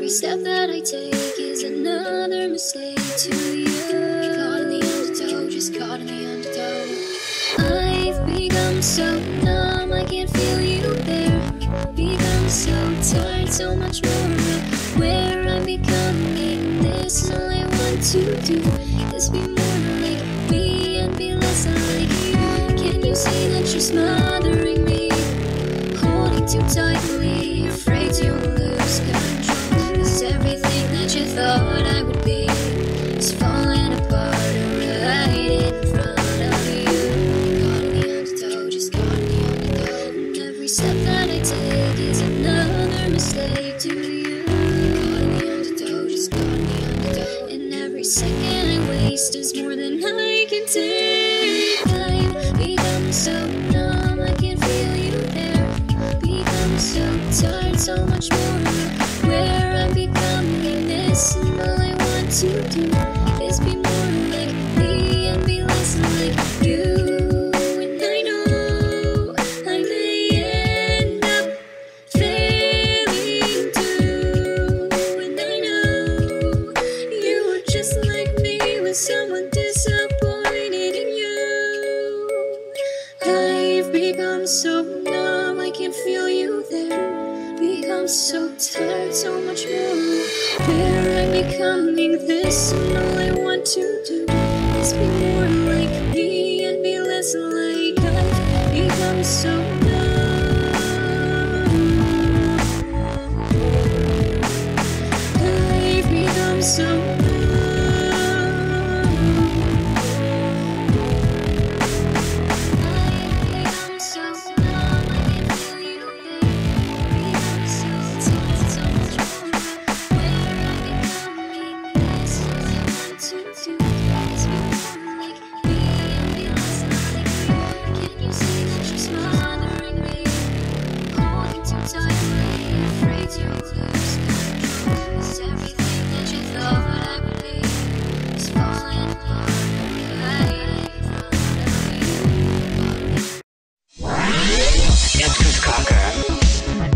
Step that I take is another mistake to you. Caught in the undertow, just caught in the undertow. I've become so numb, I can't feel you there. Become so tired, so much more where I'm becoming. This all I want to do is be more like me and be less like you. Can you see that you're smothering me, holding too tightly, afraid to lose control? Everything that you thought I would be is falling apart right in front of you. Caught in the undertow, just caught in the undertow. And every step that I take is another mistake to you. Caught in the undertow, just caught in the undertow. And every second I waste is more than I can take. I've become so numb, I can't feel you there. Become so tired, so much more where I'm becoming. This and all I want to do is be more like me and be less like you. And I know I may end up failing too. And I know you were just like me with someone disappointed in you. I've become so numb, I can't feel you there. Become so tired, so much more where I'm becoming. This and all I want to do is be more like me and be less like I've become so numb. I've become so numb.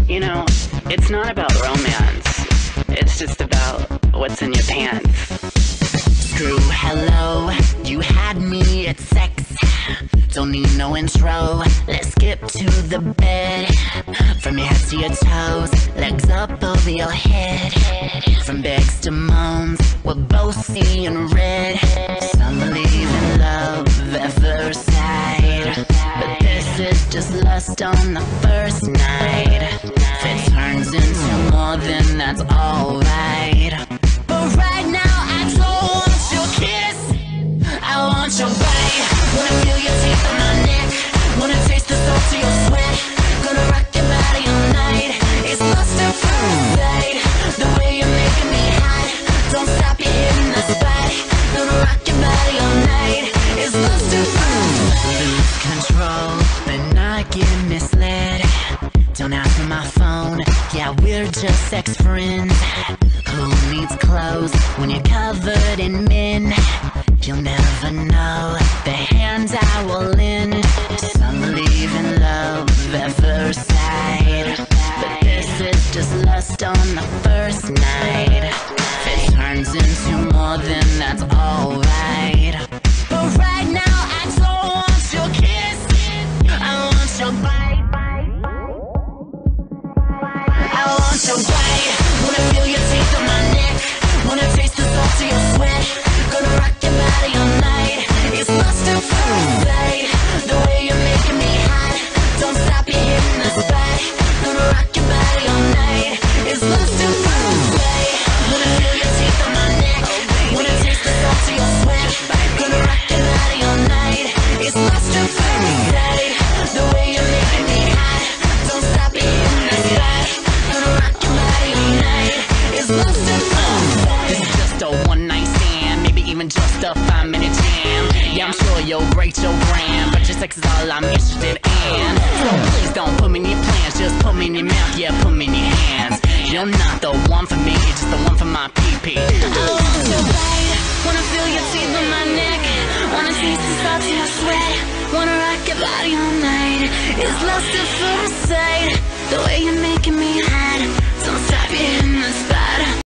You know, it's not about romance. It's just about what's in your pants. Screw hello, you had me at sex. Don't need no intro, let's skip to the bed. From your head to your toes, legs up over your head. From begs to moans, we're both seeing red. Some believe in love at first sight, but this is just lust on the first night. If it turns into more, then that's alright. But right now I don't want your kiss, I want your bite. Wanna feel your teeth on my neck, wanna taste the salt of your sweat. Gonna rock your body all night, it's lust at first sight. The way you're making me hot, don't stop, you're hitting the spot. Gonna rock your body all night, it's lust at first sight. Lose control, but not get misled. Don't answer my phone, yeah, we're just sex friends. Who needs clothes when you're covered in men? You'll never know the hands I will lend. Some believe in love at first sight, but this is just lust on the first night. If it turns into more, then that's alright. But right now I don't want your kiss, I want your bite. I want your bite, wanna feel your teeth on my neck, wanna taste the salt of your sweat. Gonna rock your body all night, it's lust at first sight. The way you're making me hot, don't stop, you're hitting the spot. Gonna rock your body all night, it's lust at first sight. just a 5-minute jam. Yeah, I'm sure you'll break your brand, but your sex is all I'm interested in. So please don't put me in your plans, just put me in your mouth, yeah, put me in your hands. You're not the one for me, you're just the one for my pee-pee. I want your bite, wanna feel your teeth on my neck, wanna taste the salt in my sweat, wanna rock your body all night. It's lost at first sight, the way you're making me hot. Don't stop, you're in the spot.